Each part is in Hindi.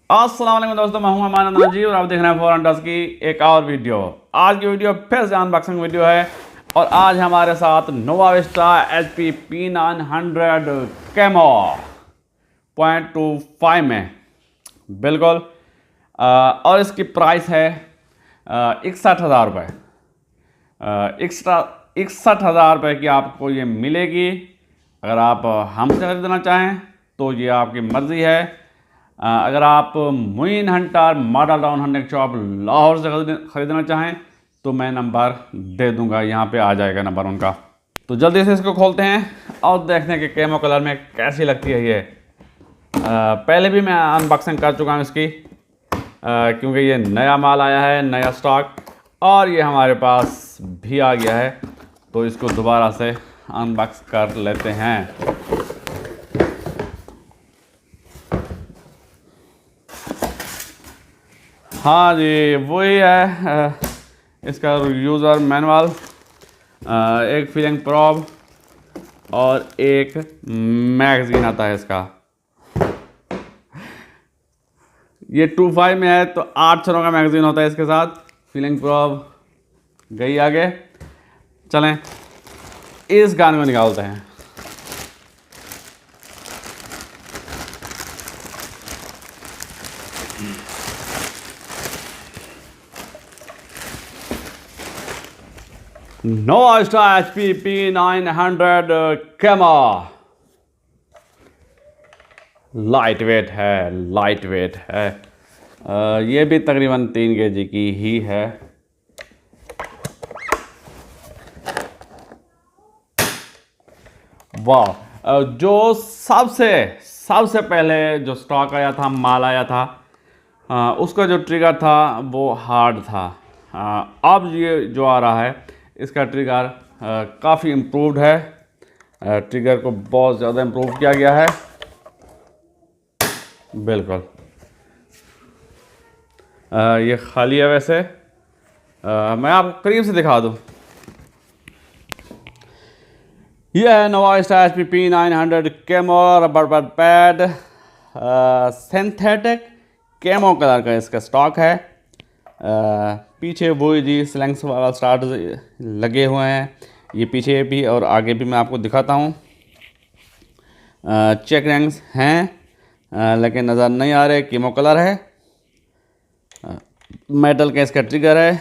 अस्सलाम वालेकुम दोस्तों, मैं हूं अमान अनवर जी और आप देख रहे हैं फॉरेन टच की एक और वीडियो। आज की वीडियो फिर से अनबॉक्सिंग वीडियो है और आज हमारे साथ नोवा विस्टा HP P900 कैमो 0.25 में बिल्कुल और इसकी प्राइस है 61,000 रुपये। 61,000 रुपये की आपको ये मिलेगी। अगर आप हमसे खरीदना चाहें तो ये आपकी मर्ज़ी है। अगर आप Moin Hunter Model Town hundred shop Lahore से ख़रीदना चाहें तो मैं नंबर दे दूंगा, यहाँ पे आ जाएगा नंबर उनका। तो जल्दी से इसको खोलते हैं और देखते हैं कि कैमो कलर में कैसी लगती है ये। पहले भी मैं अनबॉक्सिंग कर चुका हूँ इसकी, क्योंकि ये नया माल आया है, नया स्टॉक, और ये हमारे पास भी आ गया है। तो इसको दोबारा से अनबॉक्स कर लेते हैं। हाँ जी, वही है इसका यूज़र मैनुअल, एक फीलिंग प्रॉब और एक मैगज़ीन आता है इसका। ये 2.5 में है तो 8 छरों का मैगज़ीन होता है इसके साथ। फीलिंग प्रॉब गई आगे। चलें इस गाने को निकालते हैं। Nova Vista HP P900 camo light weight है। ये भी तकरीबन 3 kg की ही है। वाह, जो सबसे पहले जो स्टॉक आया था, माल आया था, उसका जो ट्रिगर था वो हार्ड था। अब ये जो आ रहा है इसका ट्रिगर काफ़ी इम्प्रूव्ड है। ट्रिगर को बहुत ज़्यादा इम्प्रूव किया गया है। बिल्कुल ये खाली है। वैसे मैं आपको करीब से दिखा दूँ। यह है Nova Vista HP P900 camo rubber bud pad, synthetic camo colour का इसका स्टॉक है। पीछे वो जी स्लैंग्स वाला स्टार्ट लगे हुए हैं, ये पीछे भी और आगे भी मैं आपको दिखाता हूँ। चेक रैंक्स हैं लेकिन नज़र नहीं आ रहे। कीमो कलर है, मेटल का इसका ट्रिगर है,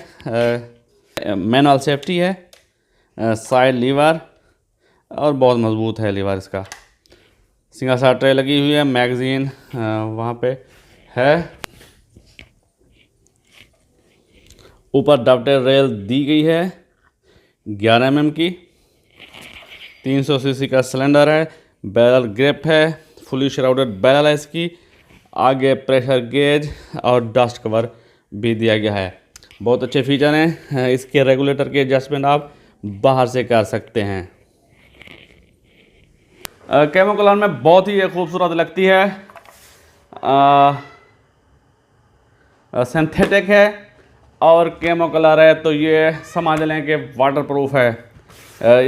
मैनुअल सेफ्टी है, साइड लीवर और बहुत मज़बूत है लीवर इसका। सिंगल साइड ट्रे लगी हुई है, मैगज़ीन वहाँ पे है। ऊपर डबटेल रेल दी गई है 11 mm की। 300 cc का सिलेंडर है, बैरल ग्रिप है, फुली श्राउडेड बैरल है इसकी। आगे प्रेशर गेज और डस्ट कवर भी दिया गया है। बहुत अच्छे फीचर हैं। इसके रेगुलेटर के एडजस्टमेंट आप बाहर से कर सकते हैं। कैमो कलर में बहुत ही खूबसूरत लगती है। सिंथेटिक है और कैमो कलर है तो ये समझ लें कि वाटरप्रूफ है।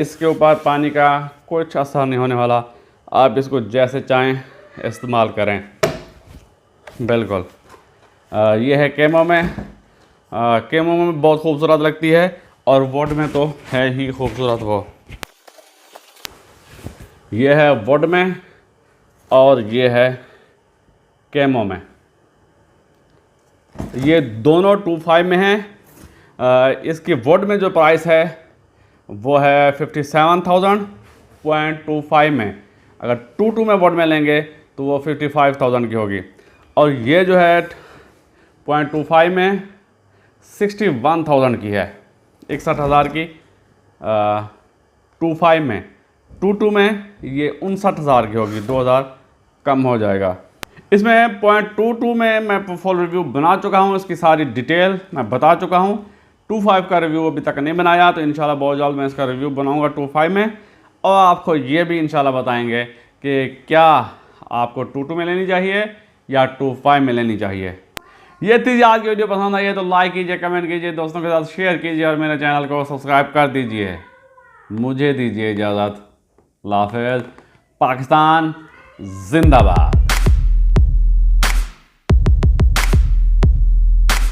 इसके ऊपर पानी का कुछ असर नहीं होने वाला। आप इसको जैसे चाहें इस्तेमाल करें। बिल्कुल ये है कैमो में। कैमो में बहुत खूबसूरत लगती है और वुड में तो है ही खूबसूरत। वो ये है वुड में और ये है कैमो में। ये दोनों 2.5 में हैं। इसकी वुड में जो प्राइस है वो है 57,000.25 में। अगर 2.2 में वुड में लेंगे तो वो 55,000 की होगी। और ये जो है 0.25 में 61,000 की है, 61,000 की। 2.5 में, 2.2 में ये 59,000 की होगी, 2,000 कम हो जाएगा। इसमें 0.22 में मैं फुल रिव्यू बना चुका हूँ, इसकी सारी डिटेल मैं बता चुका हूँ। 2.5 का रिव्यू अभी तक नहीं बनाया, तो इंशाल्लाह बहुत जल्द मैं इसका रिव्यू बनाऊँगा 2.5 में। और आपको ये भी इंशाल्लाह बताएंगे कि क्या आपको 2.2 में लेनी चाहिए या 2.5 में लेनी चाहिए। ये थी आज की वीडियो। पसंद आई है तो लाइक कीजिए, कमेंट कीजिए, दोस्तों के साथ शेयर कीजिए और मेरे चैनल को सब्सक्राइब कर दीजिए। मुझे दीजिए इजाज़त। अल्लाह हाफ़िज़। पाकिस्तान जिंदाबाद।